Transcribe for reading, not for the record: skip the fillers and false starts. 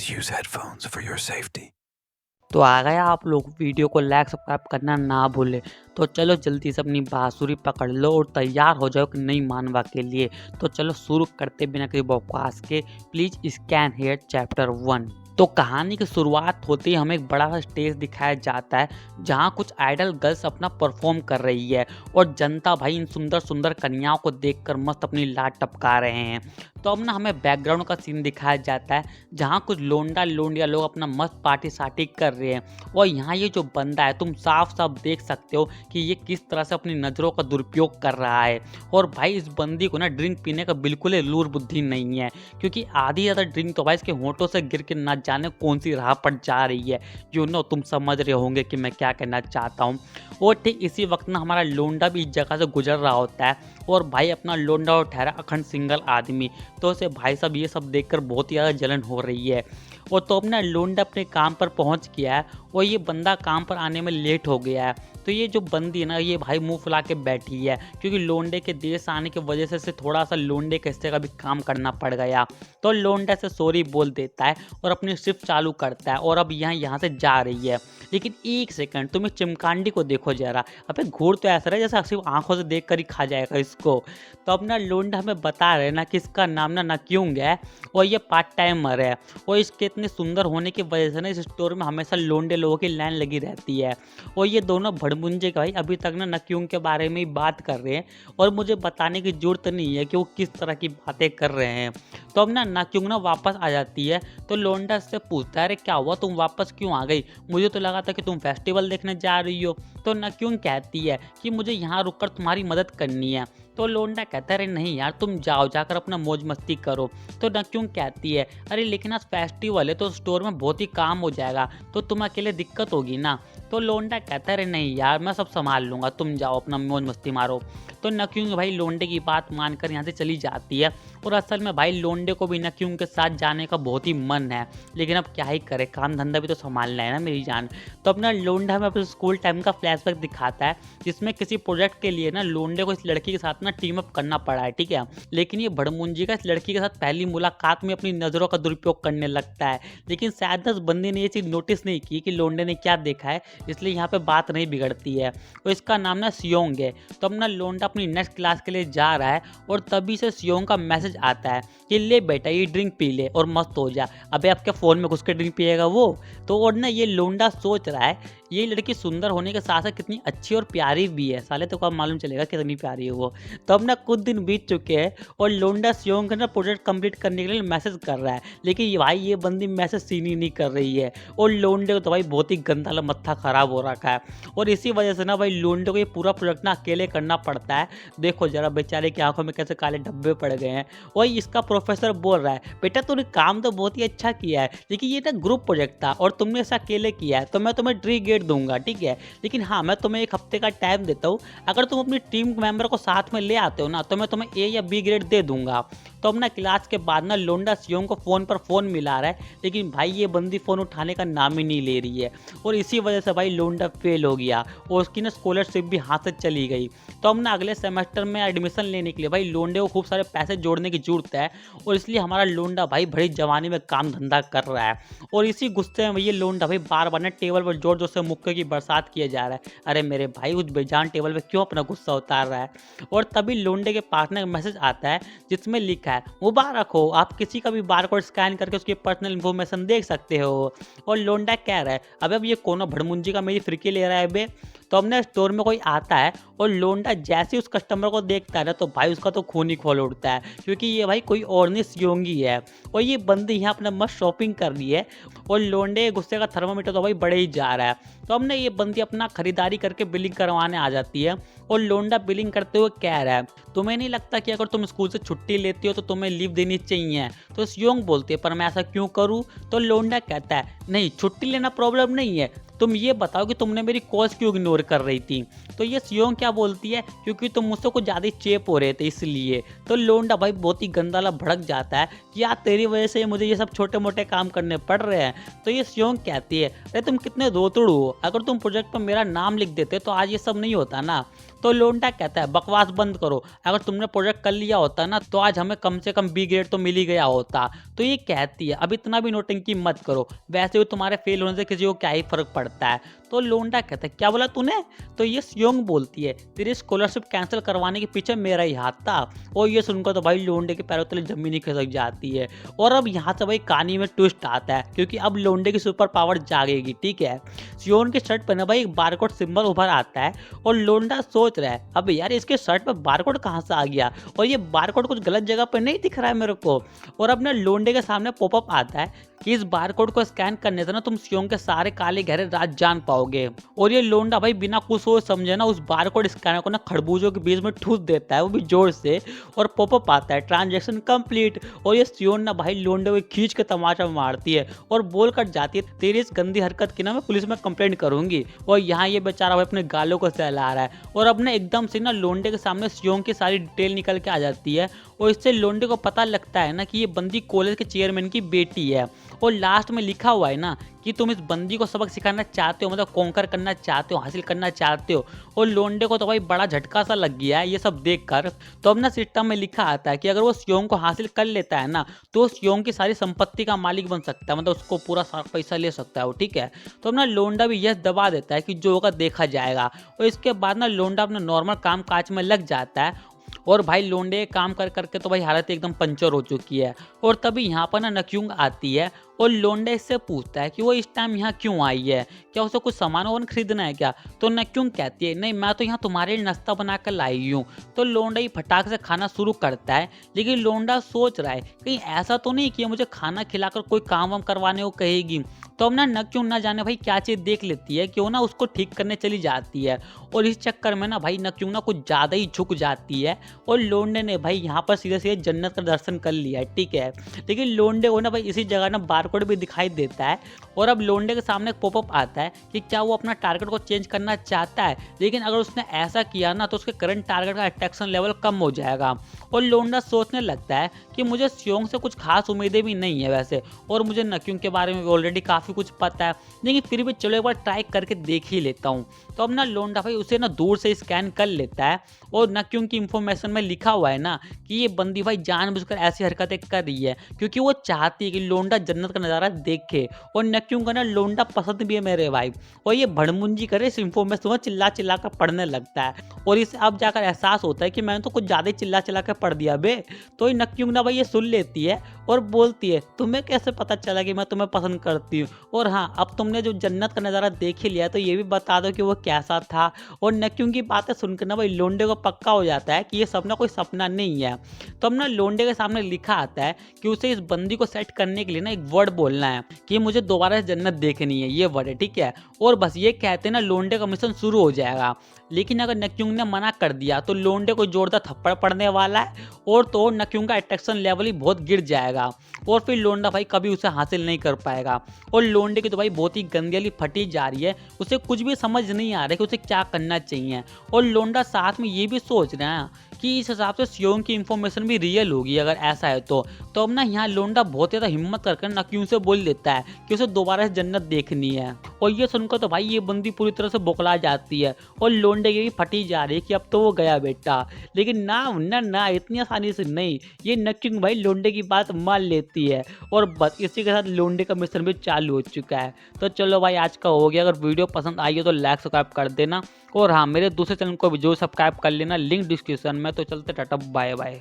Please use headphones for your safety. तो आ गया आप लोग, वीडियो को लाइक सब्सक्राइब करना ना भूलें। तो चलो जल्दी से अपनी बांसुरी पकड़ लो और तैयार हो जाओ कि नई मानवा के लिए। तो चलो शुरू करते बिना किसी बकवास के। Please scan here chapter 1। तो कहानी की शुरुआत होते ही हमें एक बड़ा सा स्टेज दिखाया जाता है जहाँ कुछ आइडल गर्ल्स अपना परफॉर्म कर रही है और जनता भाई इन सुंदर सुंदर कन्याओं को देखकर मस्त अपनी लाट टपका रहे हैं। तो अब ना हमें बैकग्राउंड का सीन दिखाया जाता है जहाँ कुछ लोंडा लोंडिया लोग अपना मस्त पार्टी सार्टी कर रहे हैं। और यहाँ ये जो बंदा है तुम साफ साफ देख सकते हो कि ये किस तरह से अपनी नज़रों का दुरुपयोग कर रहा है। और भाई इस बंदी को ना ड्रिंक पीने का बिल्कुल ही लूर बुद्धि नहीं है, क्योंकि आधी ज़्यादा ड्रिंक तो भाई इसके होंठों से गिर के ना जाने कौन सी राह पर जा रही है। तुम समझ रहे होंगे कि मैं क्या कहना चाहता हूँ। और ठीक इसी वक्त ना हमारा लोंडा भी इस जगह से गुजर रहा होता है और भाई अपना लोंडा और ठहरा अखंड सिंगल आदमी। तो उसे भाई साहब ये सब देखकर बहुत ही ज़्यादा जलन हो रही है। और तो अपना लोंडा अपने काम पर पहुंच गया है और ये बंदा काम पर आने में लेट हो गया है। तो ये जो बंदी है ना ये भाई मुंह फुला के बैठी है, क्योंकि लोंडे के देर से आने की वजह से थोड़ा सा लोंडे के हिस्से का भी काम करना पड़ गया। तो लोंडा से सॉरी बोल देता है और अपनी शिफ्ट चालू करता है और अब यहाँ से जा रही है। लेकिन एक सेकंड तुम इस चिमकांडी को देखो जरा, अबे घूर तो ऐसा है जैसे सिर्फ आंखों से देख कर ही खा जाएगा इसको। तो अपना लोंडा हमें बता रहे ना कि इसका नाम ना नक्यूंग है और ये पार्ट टाइमर है। और इसके इतने सुंदर होने की वजह से ना इस स्टोर में हमेशा लोंडे लोगों की लाइन लगी रहती है। और ये दोनों भड़मुंजे का भाई अभी तक ना नक्यूंग के बारे में ही बात कर रहे हैं और मुझे बताने की जरूरत नहीं है कि वो किस तरह की बातें कर रहे हैं। तो अब ना नक्यूंग ना वापस आ जाती है तो लोंडा से पूछता है अरे क्या हुआ, तुम वापस क्यों आ गई? मुझे तो लगा था कि तुम फेस्टिवल देखने जा रही हो। तो नक्यूंग कहती है कि मुझे यहाँ रुककर तुम्हारी मदद करनी है। तो लोंडा कहता है अरे नहीं यार, तुम जाओ जाकर अपना मौज मस्ती करो। तो नक्यूंग कहती है अरे लेकिन आज फेस्टिवल है तो स्टोर में बहुत ही काम हो जाएगा, तो तुम अकेले दिक्कत होगी ना। तो लोंडा कहता है अरे नहीं यार, मैं सब संभाल लूंगा, तुम जाओ अपना मौज मस्ती मारो। तो नक्यूंग भाई लोंडे की बात मानकर यहाँ से चली जाती है। और असल में भाई लोंडे को भी नक्यूंग के साथ जाने का बहुत ही मन है, लेकिन अब क्या ही करे, काम धंधा भी तो संभालना है ना मेरी जान। तो अपना लोंडा हमें अपने स्कूल टाइम का फ्लैशबैक दिखाता है जिसमें किसी प्रोजेक्ट के लिए ना लोंडे को इस लड़की के साथ ना टीम अप करना पड़ा है, ठीक है। लेकिन ये भड़मुंजी का इस लड़की के साथ पहली मुलाकात में अपनी नज़रों का दुरुपयोग करने लगता है। लेकिन शायद उस बंदी ने ये चीज़ नोटिस नहीं की कि लोंडे ने क्या देखा है, इसलिए यहाँ पे बात नहीं बिगड़ती है। और इसका नाम ना सियोंग है। तो अपना लोंडा अपनी नेक्स्ट क्लास के लिए जा रहा है और तभी से सियोंग का मैसेज आता है कि ले बेटा ये ड्रिंक पी ले और मस्त हो जा। अबे आपके फ़ोन में घुस के ड्रिंक पिएगा वो? तो और ना ये लोंडा सोच रहा है ये लड़की सुंदर होने के साथ साथ कितनी अच्छी और प्यारी भी है, साले तो कब मालूम चलेगा कितनी प्यारी है वो। तो अब ना कुछ दिन बीत चुके हैं और लोंडा सियोंग का ना प्रोजेक्ट कंप्लीट करने के लिए मैसेज कर रहा है, लेकिन ये भाई ये बंदी मैसेज सीन ही नहीं कर रही है। और लोंडे को तो भाई बहुत ही गंदा मत्था खराब हो रखा है और इसी वजह से ना भाई लोंडे को ये पूरा प्रोजेक्ट ना अकेले करना पड़ता है। देखो जरा बेचारे की आंखों में कैसे काले धब्बे पड़ गए हैं। और इसका प्रोफेसर बोल रहा है बेटा तूने काम तो बहुत ही अच्छा किया है, लेकिन ये ना ग्रुप प्रोजेक्ट था और तुमने इसे अकेले किया है, तो मैं तुम्हें ड्री गेट दूंगा, ठीक है। लेकिन हाँ मैं तुम्हें एक हफ्ते का टाइम देता हूँ, अगर तुम अपनी टीम मेंबर को साथ में ले आते हो ना तो मैं तुम्हें ए या बी ग्रेड दे दूंगा। तो अब ना क्लास के बाद ना लोंडा सियोंग को फ़ोन पर फ़ोन मिला रहा है, लेकिन भाई ये बंदी फ़ोन उठाने का नाम ही नहीं ले रही है। और इसी वजह से भाई लोंडा फेल हो गया और उसकी ना स्कॉलरशिप भी हाथ से चली गई। तो अब ना अगले सेमेस्टर में एडमिशन लेने के लिए भाई लोंडे को खूब सारे पैसे जोड़ने की जरूरत है और इसलिए हमारा लोंडा भाई बड़ी जवानी में काम धंधा कर रहा है। और इसी गुस्से में ये लोंडा भाई बार बार ना टेबल पर जोर जोर से मुक्के की बरसात किया जा रहा है। अरे मेरे भाई उस बेजान टेबल पे क्यों अपना गुस्सा उतार रहा है? और तभी लोंडे के पार्टनर का मैसेज आता है जिसमें लिखा है मुबारक हो, आप किसी का भी बारकोड स्कैन करके उसकी पर्सनल इन्फॉर्मेशन देख सकते हो। और लोंडा कह रहा है अब ये कौन भड़मुंजी का मेरी फ्रिकी ले रहा है बे। तो हमने स्टोर में कोई आता है और लोंडा जैसे उस कस्टमर को देखता है ना तो भाई उसका तो खून ही खोल उठता है, क्योंकि ये भाई कोई और नहीं सियोंगी है। और ये बंदी यहाँ अपना मस्त शॉपिंग कर रही है और लोंडे गुस्से का थर्मामीटर तो भाई बढ़े ही जा रहा है। तो हमने ये बंदी अपना खरीदारी करके बिलिंग करवाने आ जाती है और लोंडा बिलिंग करते हुए कह रहा है तुम्हें नहीं लगता कि अगर तुम स्कूल से छुट्टी लेती हो तो तुम्हें लीव देनी चाहिए? तो सियोंग बोलती है पर मैं ऐसा क्यों करूँ? तो लोंडा कहता है नहीं छुट्टी लेना प्रॉब्लम नहीं है, तुम ये बताओ कि तुमने मेरी कॉल्स क्यों इग्नोर कर रही थी? तो ये सियोंग क्या बोलती है क्योंकि तुम मुझसे कुछ ज़्यादा चेप हो रहे थे इसलिए। तो लोंडा भाई बहुत ही गंदा भड़क जाता है कि यार तेरी वजह से मुझे ये सब छोटे मोटे काम करने पड़ रहे हैं। तो ये सियोंग कहती है अरे तुम कितने रोतड़ू हो, अगर तुम प्रोजेक्ट पर मेरा नाम लिख देते तो आज ये सब नहीं होता ना। तो लोंडा कहता है बकवास बंद करो, अगर तुमने प्रोजेक्ट कर लिया होता ना तो आज हमें कम से कम बी ग्रेड तो मिल ही गया होता। तो ये कहती है अब इतना भी नोटंकी मत करो, वैसे भी तुम्हारे फेल होने से किसी को क्या ही फर्क पड़ता है। तो लोंडा कहता है क्या बोला तूने? तो ये स्योंग बोलती है तेरी स्कॉलरशिप कैंसिल करवाने के पीछे मेरा ही हाथ था। और ये सुनकर तो भाई लोंडे के पैरों तले जमीन ही खिसक जाती है। और अब यहाँ से भाई कहानी में ट्विस्ट आता है, क्योंकि अब लोंडे की सुपर पावर जागेगी, ठीक है। स्योन की शर्ट पर ना भाई एक बारकोड सिंबल उभर आता है और लोंडा सोच रहा है अब यार इसके शर्ट पर बारकोड कहाँ से आ गया, और ये बारकोड कुछ गलत जगह पर नहीं दिख रहा है मेरे को। और अब ना लोंडे के सामने पॉपअप आता है कि इस बारकोड को स्कैन करने से ना तुम स्योंग के सारे काले गहरे राज जान पाओगे। और ये लोंडा भाई बिना कुछ सोच समझे ना उस बारकोड स्कैनर को ना खरबूजों के बीच में ठूस देता है, वो भी जोर से। और पॉपअप आता है ट्रांजैक्शन कंप्लीट। और ये स्योन ना भाई लोंडे को खींच के तमाचा मारती है और बोल कर जाती है तेरी इस गंदी हरकत की ना मैं पुलिस में कंप्लेंट करूंगी। और यहाँ ये बेचारा भाई अपने गालों को सहला रहा है। और अब ना एकदम से ना लोंडे के सामने स्योंग की सारी डिटेल निकल के आ जाती है। और इससे लोंडे को पता लगता है ना कि ये बंदी कॉलेज के चेयरमैन की बेटी है। और लास्ट में लिखा हुआ है ना कि तुम इस बंदी को सबक सिखाना चाहते हो, मतलब कॉन्कर करना चाहते हो, हासिल करना चाहते हो। और लोंडे को तो भाई बड़ा झटका सा लग गया है ये सब देखकर। तो अब ना सिस्टम में लिखा आता है कि अगर वो स्योंग को हासिल कर लेता है ना तो स्योंग की सारी संपत्ति का मालिक बन सकता है, मतलब उसको पूरा सारा पैसा ले सकता है वो, ठीक है। तो अब ना लोंडा भी यह दबा देता है कि जो होगा देखा जाएगा। और इसके बाद ना लोंडा अपने नॉर्मल काम काज में लग जाता है। और भाई लोंडे काम कर करके तो भाई हालत एकदम पंचर हो चुकी है। और तभी यहाँ पर ना नक्यूंग आती है और लोंडे इससे पूछता है कि वो इस टाइम यहाँ क्यों आई है, क्या उसे कुछ सामान वामान खरीदना है क्या। तो नक्यूंग कहती है नहीं मैं तो यहाँ तुम्हारे लिए नाश्ता बना कर लाई हूँ। तो लोंडा ही फटाक से खाना शुरू करता है, लेकिन लोंडा सोच रहा है कहीं ऐसा तो नहीं कि मुझे खाना खिलाकर कोई काम वाम करवाने को कहेगी। तो अब ना नक्यूंग ना जाने भाई क्या चीज़ देख लेती है कि वो ना उसको ठीक करने चली जाती है। और इस चक्कर में ना भाई नक्यूंग ना कुछ ज़्यादा ही झुक जाती है। और लोंडे ने भाई यहाँ पर सीधे सीधे जन्नत का दर्शन कर लिया है, ठीक है। लेकिन लोंडे को ना भाई इसी जगह ना बारकोड भी दिखाई देता है। और अब लोंडे के सामने एक पॉपअप आता है कि क्या वो अपना टारगेट को चेंज करना चाहता है, लेकिन अगर उसने ऐसा किया ना तो उसके करंट टारगेट का अट्रैक्शन लेवल कम हो जाएगा। और लोंडा सोचने लगता है कि मुझे स्योंग से कुछ खास उम्मीदें भी नहीं है वैसे, और मुझे नक्यूंग के बारे में ऑलरेडी काफ़ी कुछ पता है, लेकिन फिर भी चलो एक बार ट्राई करके देख ही लेता हूँ। तो अब ना लोंडा भाई उसे ना दूर से स्कैन कर लेता है। और नक्यूंग की इंफॉर्मेशन में लिखा हुआ है ना कि ये बंदी भाई जानबूझकर ऐसी हरकतें कर रही है क्योंकि वो चाहती है कि लोंडा जन्नत का नज़ारा देखे। और नक्यूंग का ना लोंडा पसंद भी है मेरे भाई। और ये भड़मुंजी करे इस इंफॉर्मेशन में चिल्ला चिल्ला कर पढ़ने लगता है। और इसे अब जाकर एहसास होता है कि मैंने तो कुछ ज़्यादा ही चिल्ला चिल्ला कर पढ़ दिया बे। तो ये नक्यूंग ना भाई ये सुन लेती है और बोलती है तुम्हें कैसे पता चला कि मैं तुम्हें पसंद करती हूँ, और हाँ अब तुमने जो जन्नत का नज़ारा देख ही लिया तो ये भी बता दो कि वो कैसा था। और नक्यूंग की बातें सुनकर ना भाई लोंडे को पक्का हो जाता है कि ये सपना कोई सपना नहीं है। तो अब ना लोंडे के सामने लिखा आता है कि उसे इस बंदी को सेट करने के लिए ना एक वर्ड बोलना है कि मुझे दोबारा जन्नत देखनी है, ये वर्ड है, ठीक है। और बस ये कहते ना लोंडे का मिशन शुरू हो जाएगा। लेकिन अगर नक्यूंग ने मना कर दिया तो लोंडे को जोरदार थप्पड़ पड़ने वाला है और तो नक्यूंग का अट्रैक्शन लेवल ही बहुत गिर जाएगा और फिर लोंडा भाई कभी उसे हासिल नहीं कर पाएगा। और लोंडे की तो भाई बहुत ही गंदी फटी जा रही है, उसे कुछ भी समझ नहीं आ रहा है कि उसे क्या करना चाहिए। और लोंडा साथ में ये भी सोच रहा है कि इस हिसाब से स्योंग की इंफॉर्मेशन भी रियल होगी अगर ऐसा है तो। अब ना यहाँ लोंडा बहुत ज़्यादा हिम्मत करके नक्यूंग से बोल देता है कि उसे दोबारा से जन्नत देखनी है। और ये सुनकर तो भाई ये बंदी पूरी तरह से बौखला जाती है और लोंडे की भी फटी जा रही है कि अब तो वो गया बेटा। लेकिन ना ना ना इतनी आसानी से नहीं, ये नक्यूंग भाई लोंडे की बात मान लेती है और बस इसी के साथ लोंडे का मिशन भी चालू हो चुका है। तो चलो भाई आज का हो गया, अगर वीडियो पसंद आई हो तो लाइक सब्सक्राइब कर देना और हाँ मेरे दूसरे चैनल को भी जो सब्सक्राइब कर लेना, लिंक डिस्क्रिप्शन में। तो चलते टाटा बाय बाय।